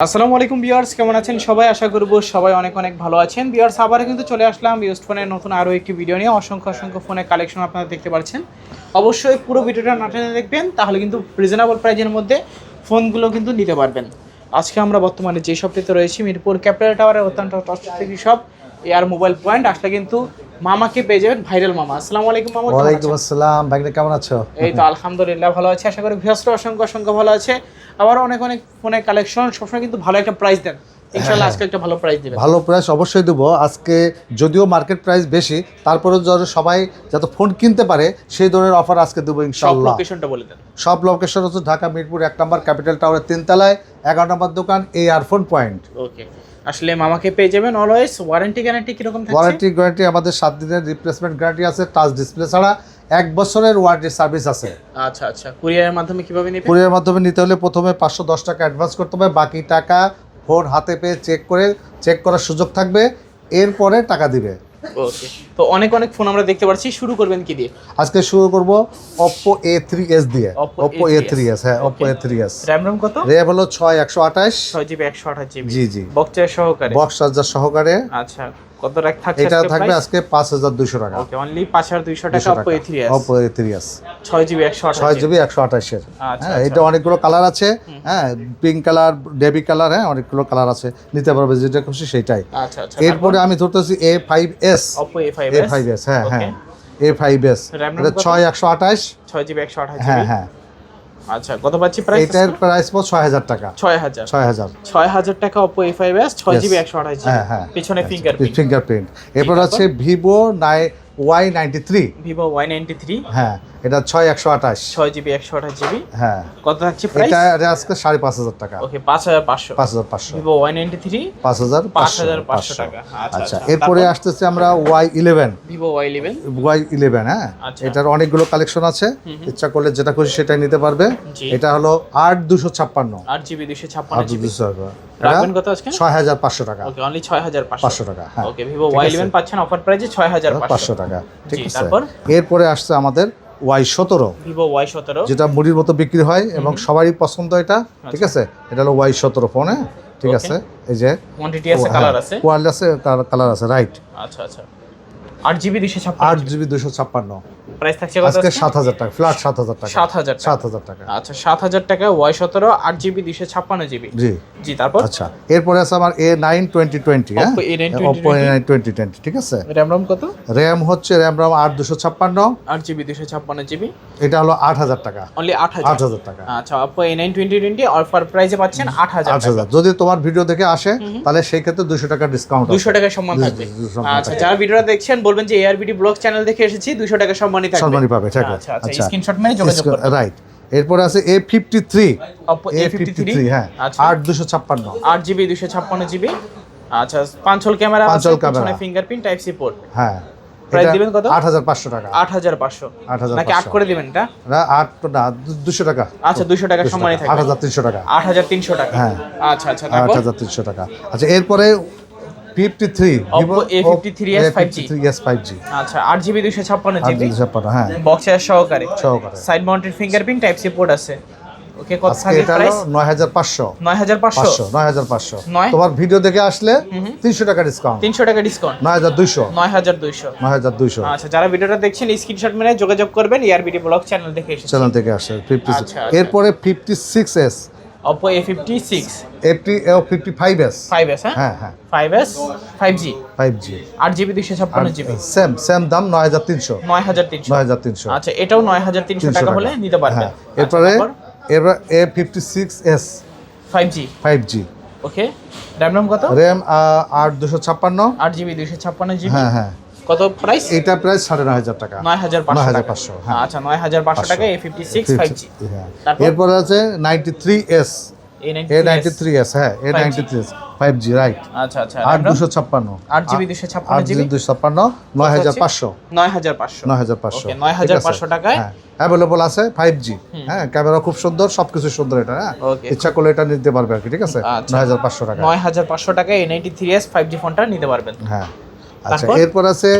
আসসালামু আলাইকুম ভিউয়ার্স, কেমন আছেন সবাই? আশা করব সবাই অনেক অনেক ভালো আছেন। ভিউয়ার্স, আবার কিন্তু চলে আসলাম ইউজড ফোনের নতুন আরও একটি ভিডিও নিয়ে। অসংখ্য ফোনের কালেকশন আপনারা দেখতে পাচ্ছেন। অবশ্যই পুরো ভিডিওটা না টেনে দেখবেন, তাহলে কিন্তু রিজনেবল প্রাইজের মধ্যে ফোনগুলো কিন্তু নিতে পারবেন। আজকে আমরা বর্তমানে যে শপটিতে রয়েছি, মিরপুর ক্যাপিটাল টাওয়ারে অত্যন্ত trusted shop air mobile point. আসলে কিন্তু মামাকে পেয়ে যাবেন, ভাইরাল মামা। আসসালামু আলাইকুম মামা। ওয়ালাইকুম আসসালাম ভাইরা, কেমন আছো? এই তো আলহামদুলিল্লাহ ভালো আছি। আশা করি ভিউয়ার্সরা অসংখ্য ভালো আছে। আবার অনেক ফোনের কালেকশন, সবসময় কিন্তু ভালো একটা প্রাইস দেন। ইনশাআল্লাহ আজকে একটা ভালো প্রাইস দিবেন। ভালো প্রাইস অবশ্যই দেবো আজকে, যদিও মার্কেট প্রাইস বেশি, তারপরেও যাতে সবাই যাতে ফোন কিনতে পারে সেই ধরনের অফার আজকে দেবো ইনশাআল্লাহ। লোকেশনটা বলে দেন। সব লোকেশন হচ্ছে ঢাকা মিরপুর 1 নম্বর ক্যাপিটাল টাওয়ারের 3 তলায় 11 নম্বর দোকান এয়ারফোন পয়েন্ট। ওকে, আসলে মামাকে পেয়ে যাবেন অলওয়েজ। ওয়ারেন্টি গ্যারান্টি কিরকম থাকছে? ওয়ারেন্টি আমাদের 7 দিনের রিপ্লেসমেন্ট গ্যারান্টি আছে, টাচ ডিসপ্লে ছাড়া 1 বছরের ওয়ারেন্টি সার্ভিস আছে। আচ্ছা, কুরিয়ারের মাধ্যমে কিভাবে নেবেন? কুরিয়ারের মাধ্যমে নিতে হলে প্রথমে 510 টাকা অ্যাডভান্স করতে হবে, বাকি টাকা ফোন হাতে পেয়ে চেক করার সুযোগ থাকবে, এরপরে টাকা দিবে। ওকে, তো অনেক ফোন আমরা দেখতে পাচ্ছি। শুরু করবেন কি দিয়ে? আজকে শুরু করব Oppo A3s দিয়ে। Oppo A3s, হ্যাঁ, Oppo A3s। RAM কত? RAM হলো 6/128, 6GB 128GB। জি বক্স সহকারে, বক্স চার্জার সহকারে। আচ্ছা, কত রাখ থাকছে? এটা থাকবে আজকে 5200 টাকা। ওকে, অনলি 5200 টাকা Oppo A3s। Oppo A3s 6GB 128। 6GB 128 এর। আচ্ছা, হ্যাঁ, এটা অনেকগুলো কালার আছে, হ্যাঁ, পিঙ্ক কালার, বেবি কালার, হ্যাঁ, অনেকগুলো কালার আছে, নিতে পারবে যেটা খুশি সেটাই। আচ্ছা। এরপরে আমি ধরতেছি A5s। Oppo A5s, হ্যাঁ, A5s, এটা 6/128, 6GB 128GB। হ্যাঁ। আচ্ছা, কত পাচ্ছি প্রাইস? এটার প্রাইস পড়ে 6000 টাকা। 6000 টাকা Oppo A5s 6GB 128GB। হ্যাঁ। পিছনে ফিঙ্গারপ্রিন্ট। এরপর আছে Vivo Y93। Vivo Y93, হ্যাঁ, এটা 6/128, 6GB 128GB। হ্যাঁ। কত থাকছে প্রাইস? এটা আজকে 5500 টাকা। ওকে, 5500। 5500 Vivo Y93 5500 টাকা। আচ্ছা, এরপরে আসতেছে আমরা Y11। Vivo Y11, হ্যাঁ, আচ্ছা। এটার অনেকগুলো কালেকশন আছে, ইচ্ছা করলে যেটা খুশি সেটাই নিতে পারবে। এটা হলো 8256, 8GB 256GB। এটা রাখবেন কত আজকে? 6500 টাকা। ওকে, অনলি 6500 টাকা, হ্যাঁ। ওকে, Vivo Y11 পাচ্ছেন অফার প্রাইসে 6500 টাকা, ঠিক আছে। তারপর এরপরে আসছে আমাদের Y17, Vivo Y17, যেটা মুড়ির মতো বিক্রি হয় এবং সবারই পছন্দ এটা, ঠিক আছে। এটা হলো Y17 ফোন, হ্যাঁ, ঠিক আছে। এই যে কোয়ান্টিটি আছে, কালার আছে, কালার আছে, রাইট। আচ্ছা। 8GB 256, 8GB 256, প্রাইস থাকছে কত? আজকে 7000 টাকা, ফ্ল্যাট 7000 টাকা। 7000 টাকা। আচ্ছা, 7000 টাকা Y17 8GB 256GB। জি, তারপর আচ্ছা, এরপরে আছে আমার A9 2020, হ্যাঁ, Oppo A9 2020, ঠিক আছে। RAM কত? RAM হচ্ছে RAM 8256, 8GB 256GB। এটা হলো 8000 টাকা, অনলি 8000 টাকা। আচ্ছা, Oppo A9 2020 অফার প্রাইসে পাচ্ছেন 8000 টাকা। যদি তোমার ভিডিও দেখে আসে তাহলে সেই ক্ষেত্রে 200 টাকা ডিসকাউন্ট, 200 টাকা সম্মান থাকবে। আচ্ছা, যারা ভিডিওটা দেখছেন বলবেন যে ARBD ব্লগ চ্যানেল দেখে এসেছি, 200 টাকা সম্মানই থাকবে, সম্মানই পাবে, ঠিক আছে। আচ্ছা, স্ক্রিনশট মেরে যোগাযোগ করুন, রাইট। এরপরে আছে A53, Oppo A53, হ্যাঁ, 8256, 8GB 256GB। আচ্ছা, 5 হোল ক্যামেরা আছে, পিছনে ফিঙ্গারপ্রিন্ট, টাইপ সি পোর্ট, হ্যাঁ। প্রাইস দিবেন কত? 8500 টাকা। 8500 নাকি 8 করে দিবেন এটা? না, 8 তো না, 200 টাকা। আচ্ছা, 200 টাকা সম্মানই থাকবে, 8300 টাকা। 8300 টাকা, হ্যাঁ। আচ্ছা, তারপর 8300 টাকা। আচ্ছা, এরপরে 53, Oppo A53s 5G। আচ্ছা, 8GB 256GB, 256, হ্যাঁ, বক্সের সহকারে, সহকারে। Side mounted fingerprint, type C port আছে। ওকে, কত আজকে থাকবে এটা প্রাইস? হলো 9500। 9500 তোমার ভিডিও দেখে আসলে 300 টাকা ডিসকাউন্ট, 300 টাকা ডিসকাউন্ট, 9200। আচ্ছা, যারা ভিডিওটা দেখছেন স্ক্রিনশট মেরে যোগাযোগ করবেন, ARBD ব্লগ চ্যানেল দেখে এসেছেন, চ্যানেল থেকে আসে 56। আচ্ছা। এরপরে 56s, Oppo A56, 55s, 5s, হ্যাঁ, 5s 5G, 5G, 8GB 256GB। Same দাম 9300। আচ্ছা, এটাও 9300 টাকা হলে নিতে পারবেন। হ্যাঁ। এরপরে A56s 5G। ওকে, RAM কত? RAM 8256, 8GB 256GB। হ্যাঁ। কত প্রাইস? এটা প্রাইস 9500 টাকা, 9500। হ্যাঁ। আচ্ছা, 9500 টাকা A56 5G। তারপর এরপর আছে 93s, A93s, হ্যাঁ, A93s 5G, রাইট। আচ্ছা, 8256, 8GB 256GB, 9500, 9500 ওকে, 9500 টাকায় অ্যাভেলেবল আছে 5G, হ্যাঁ, ক্যামেরা খুব সুন্দর, সবকিছু সুন্দর এটা, হ্যাঁ, ইচ্ছা করলে এটা নিতে পারবে আর কি, ঠিক আছে। 9500 টাকা, 9500 টাকায় A93s 5G ফোনটা নিতে পারবেন, হ্যাঁ। আচ্ছা, এরপর আছে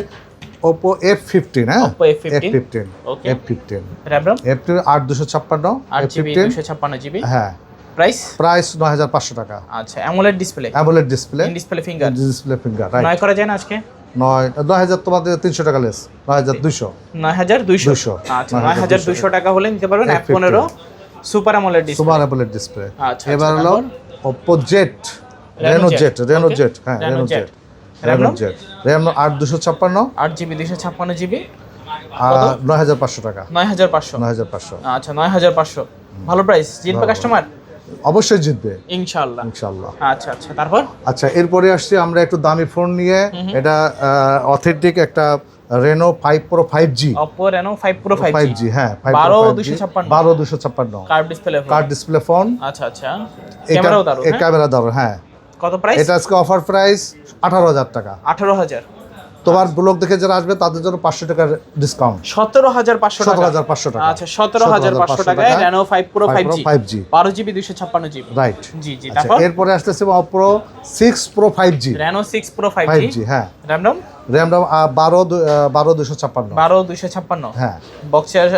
Oppo F15, হ্যাঁ, Oppo F15, ওকে, F15 RAM F15 8256, 8GB 256GB, হ্যাঁ, প্রাইস প্রাইস 9500 টাকা। আচ্ছা AMOLED display, AMOLED display, display finger, display finger, right. 9 করা যায় না আজকে? 9000 তোমাদের 300 টাকা লেস, 9200। 9200। আচ্ছা 9200 টাকা হলে নিতে পারবেন F15 super AMOLED display, super AMOLED display. আচ্ছা এবার হলো Oppo Jet, Reno Jet, হ্যাঁ Reno Jet, RAM 8256, 8GB 256GB, 9500 টাকা। 9500। আচ্ছা 9500, ভালো প্রাইস। জিতবে কাস্টমার? অবশ্যই জিতবে ইনশাআল্লাহ। ইনশাআল্লাহ। আচ্ছা আচ্ছা তারপর? আচ্ছা এরপরে আসছি আমরা একটু দামি ফোন নিয়ে, এটা অথেন্টিক একটা Reno 5 Pro 5G, Oppo Reno 5 Pro 5G, হ্যাঁ 12256, 12256 কার্ভ ডিসপ্লে ফোন। ফোন। আচ্ছা আচ্ছা ক্যামেরাও দারুন, এই ক্যামেরা দারুন, হ্যাঁ। কত প্রাইস? এটা আজকে অফার প্রাইস 18000 টাকা। 18000। তোমার ব্লগ দেখে যারা আসবে তাদের জন্য 500 টাকার ডিসকাউন্ট। 17500 টাকা। 17500 টাকা। আচ্ছা 17500 টাকায় Reno 5 Pro 5G, 12GB 256GB, right. জি জি। আচ্ছা তারপর এরপরে আসতেছে Oppo 6 Pro 5G, Reno 6 Pro 5G, 5G, হ্যাঁ। RAM ROM 12256, 12256, হ্যাঁ। বক্সের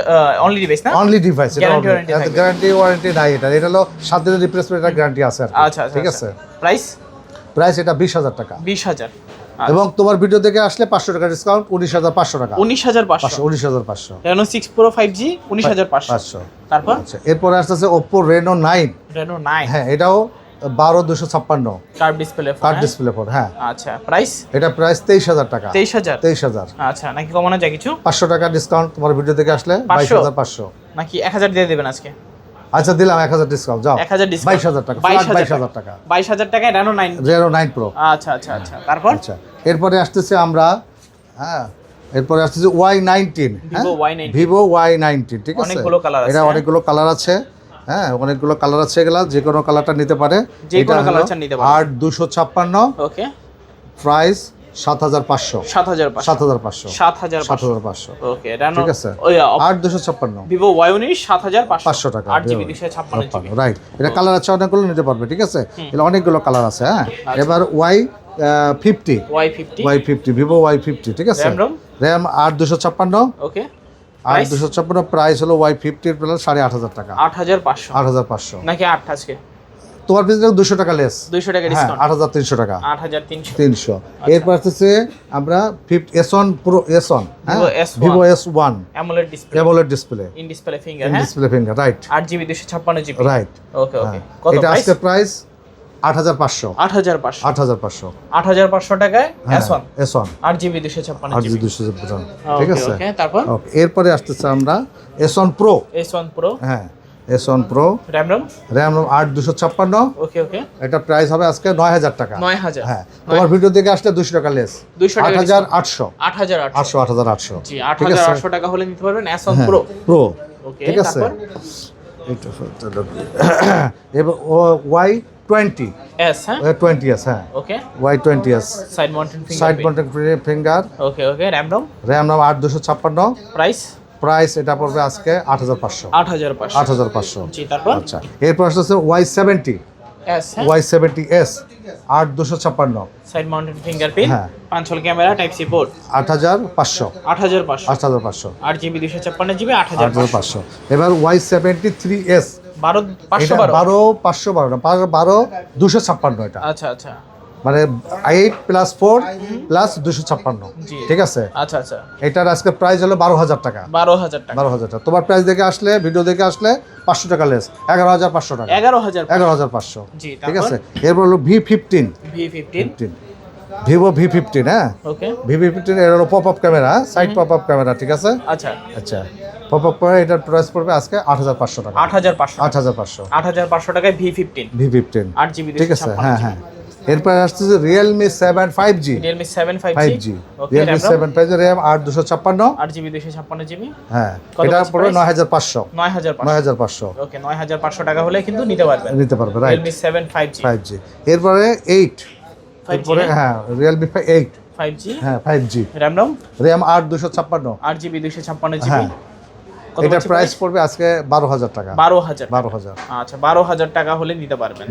অনলি ডিভাইস না? অনলি ডিভাইস, এটা Guarantee warranty থাকবে। গ্যারান্টি ওয়ারেন্টি নাই, এটা হলো 7 দিনের রিপ্লেসমেন্ট, এটা গ্যারান্টি আছে আর কি। আচ্ছা ঠিক আছে। প্রাইস? প্রাইস এটা 20000 টাকা। 20000। এবং তোমার ভিডিও দেখে আসলে 500 টাকা ডিসকাউন্ট, 19500 টাকা। 19500। 19500। Reno 6 Pro 5G 19500। 500। তারপর আচ্ছা এরপরে আসতেছে Oppo Reno 9, Reno 9, হ্যাঁ এটাও 12256, curve display phone. Card display phone, হ্যাঁ। আচ্ছা প্রাইস? এটা প্রাইস 23000 টাকা। 23000। 23000। আচ্ছা নাকি কমানো যায় কিছু? 500 টাকা ডিসকাউন্ট তোমার ভিডিও দেখে আসলে 22500। নাকি 1000 দিয়ে দেবেন আজকে? আচ্ছা দিলাম 1000 ডিসকাউন্ট, যাও 1000 ডিসকাউন্ট, 22000 টাকা, 22000 টাকা। 22000 টাকায় Reno 9, Reno 9 Pro। আচ্ছা আচ্ছা আচ্ছা তারপর? আচ্ছা এরপরে আসতেছে আমরা, হ্যাঁ এরপরে আসতেছে Y19, Vivo Y19, Vivo Y19, ঠিক আছে। অনেকগুলো কালার আছে, এটা অনেকগুলো কালার আছে, হ্যাঁ অনেকগুলো কালার আছে, এগুলা যে কোনো কালারটা নিতে পারে, যে কোনো কালারটা নিতে পারে। 8256, ওকে প্রাইস 7500, 7500, 7500, 7500। ওকে Reno, ঠিক আছে। ওই 8256, Vivo Y19 7500 500 টাকা, 8GB 256GB, রাইট। এটা কালার আছে অনেকগুলো, নিতে পারবে, ঠিক আছে। এটা অনেকগুলো কালার আছে, হ্যাঁ। এবার Y50, Y50, Vivo Y50, ঠিক আছে। RAM ROM, RAM 8256, ওকে 8256, প্রাইস হলো Y50 এর প্লাস 8500 টাকা, 8500 8500। নাকি 8 আজকে? তোমার বিজনেস 200 টাকা লেস, 200 টাকা হ্যাঁ ডিসকাউন্ট, 8300 টাকা, 8300। 300। এরপর আসছে আমরা S1 Pro, S1, হ্যাঁ Vivo S1, Vivo S1 AMOLED display, AMOLED display, in display finger, হ্যাঁ display finger, right. 8GB 256GB, right. Okay okay. কত এটা প্রাইস? আজকে প্রাইস 8500, 8500। 8500, 8500 টাকায় হ্যাঁ, S1 S1 8GB 256GB, 8256, ঠিক আছে। ওকে তারপর? ওকে এরপরে আসতেছে আমরা S1 Pro, S1 Pro, হ্যাঁ S1 Pro, RAM ROM, RAM 8256, ওকে ওকে এটা প্রাইস হবে আজকে 9000 টাকা। 9000, হ্যাঁ তোমার ভিডিও দেখে আসলে 200 টাকা লেস, 200 টাকা 8800, 8800, 8800, জি 8800 টাকা হলে নিতে পারবেন S1 Pro, Pro, ওকে ঠিক আছে। তারপর? এবার Y20, S, হ্যাঁ Y20s, হ্যাঁ okay Y20s, side mountain side finger, mounted finger, okay okay RAM ROM, RAM 8256, price price এটা পড়বে আজকে 8500, 8500, 8500। জি তারপর? আচ্ছা এরপর আসছে Y70, S, হ্যাঁ Y70s 8256, সাইড মাউন্টেন ফিঙ্গারপ্রিন্ট, হ্যাঁ। 5 hole camera, type C port, 8500, 8500, 8500, 8GB 256GB, 8500, 8500। এবার Y73s, 12500, এটা 12512 না, 12256 এটা, আচ্ছা আচ্ছা মানে 8 + 4 + 256, জি। ঠিক আছে। আচ্ছা আচ্ছা এটার আজকে প্রাইস হলো 12000 টাকা, 12000 টাকা, 12000 টাকা। তোমার প্রাইস দেখে আসলে, ভিডিও দেখে আসলে 500 টাকা লেস, 11500 টাকা, 11000, 11500, জি ঠিক তারপর? আছে। এরপর হলো V15, V15, Vivo V15, হ্যাঁ ওকে V15 এর হলো pop up camera, side pop up camera, ঠিক আছে। আচ্ছা আচ্ছা পপ আপ ক্যামেরা, এটার প্রাইস পড়বে আজকে 8500 টাকা, 8500, 8500, 8500 টাকায় V15, V15, 8GB ঠিক আছে, 256, হ্যাঁ হ্যাঁ। এরপর আসছে Realme 7 5G, Realme 7 5G, 5G, ওকে Realme RAM ROM, 7 5G, RAM 8256, 8GB 256GB, হ্যাঁ কত এটা পাচ্ছি পড়বে price? 9500, 9500, 9500 ওকে 9500 টাকা হলে কিন্তু নিতে পারবেন নিতে পারবে, রাইট। Realme 7 5G, 5G। এরপরে 8, 5G, এরপরে হ্যাঁ Realme 8, 5G, হ্যাঁ 5G, RAM ROM, RAM 8256, 8GB 256GB, হ্যাঁ কত এটা পাচ্ছি প্রাইস পড়বে আজকে 12000 টাকা, 12000, 12000। আচ্ছা 12000 টাকা হলে নিতে পারবেন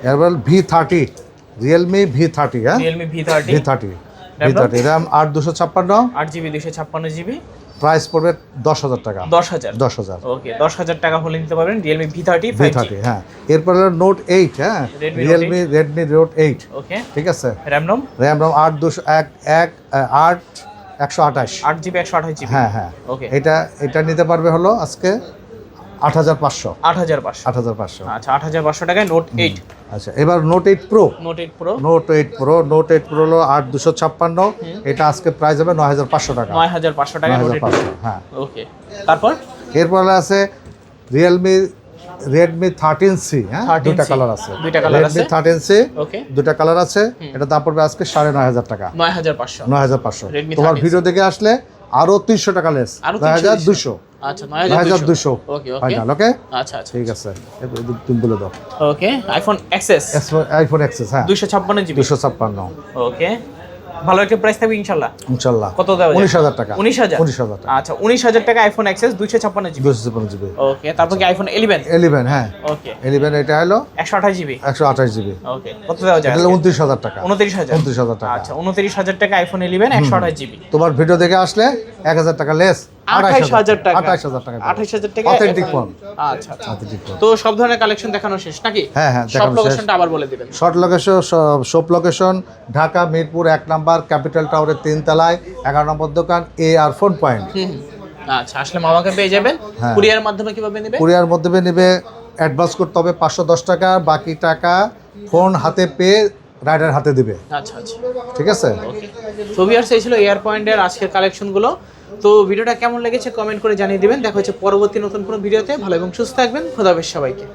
এরপর V30, Realme V30, হ্যাঁ Realme V30, V30, RAM 8256, 8GB 256GB, price পড়বে 10,000 টাকা। 10,000 10,000 ওকে 10,000 টাকা হলে নিতে পারবেন রিয়েলমি V30 V30 হ্যাঁ। এরপরে নোট 8 হ্যাঁ, রিয়েলমি রেডমি নোট 8 ওকে ঠিক আছে। র্যাম রম 128 8GB 128GB হ্যাঁ হ্যাঁ ওকে এটা নিতে পারবে হলো আজকে 8,500 8,500 আচ্ছা 8,500 টাকায় নোট 8 আচ্ছা। এবার note 8 pro note 8 pro note 8 pro হলো 8,256, এটা আজকে প্রাইস হবে 9,500 টাকা। 9,500 টাকা নোট 8 9,500 হ্যাঁ। ওকে তারপর এরপরে আছে রেডমি 13C হ্যাঁ, 13C দুইটা কালার আছে, দুইটা কালার আছে রেডমি 13C ওকে দুইটা কালার আছে। এটা দাম পড়বে আজকে 9,500 টাকা। 9,500 Redmi তোমার 13C ভিডিও দেখে আসলে আরো 300 টাকা লেস, আরো 9,200 আচ্ছা 9,200 ওকে ওকে ফাইনাল। ওকে আচ্ছা আচ্ছা ঠিক আছে, তুমি বলে দাও। ওকে আইফোন এক্সএস আইফোন এক্সএস হ্যাঁ 256GB 256 ওকে ভালো একটা প্রাইস থাকবে ইনশাআল্লাহ। ইনশাআল্লাহ কত দেওয়া যায়? 19,000 টাকা। 19,000 টাকা। আচ্ছা 19,000 টাকা আইফোন এক্সএস 256GB 256 জিবি ওকে তারপর কি আইফোন 11 11 হ্যাঁ ওকে 11 এটা হলো 128GB 128 জিবি। ওকে কত দেওয়া যায়? এটা হলো 29,000 টাকা। 29,000 টাকা। আচ্ছা 29,000 টাকা আইফোন 11 128GB তোমার ভিডিও দেখে আসলে 1,000 টাকা লেস, 28,000 টাকা 28,000 টাকা 28,000 টাকা অথেন্টিক ফোন। আচ্ছা আচ্ছা অথেন্টিক ফোন। তো সব ধরনের কালেকশন দেখানো শেষ নাকি? হ্যাঁ হ্যাঁ সব দেখানো শেষ। লোকেশনটা আবার বলে দিবেন। Short location, shop location Dhaka Mirpur 1 number capital টাওয়ারের 3 তলায় 11 নম্বর দোকান AR ফোন পয়েন্ট। আচ্ছা আসলে মামাকে পেয়ে যাবেন। হ্যাঁ। কুরিয়ার মাধ্যমে কিভাবে নেবে? কুরিয়ার মাধ্যমে নেবে, অ্যাডভান্স করতে হবে 510 টাকা, বাকি টাকা ফোন হাতে পেয়ে রাইডার হাতে দিবে। আচ্ছা আচ্ছা ঠিক আছে। ওকে তো ভিউয়ার্স এই ছিল এয়ার পয়েন্টের আজকের কালেকশনগুলো। তো ভিডিওটা কেমন লেগেছে কমেন্ট করে জানিয়ে দিবেন। দেখা হচ্ছে পরবর্তী নতুন কোনো ভিডিওতে। ভালো এবং সুস্থ থাকবেন। খোদা হাফেজ সবাইকে।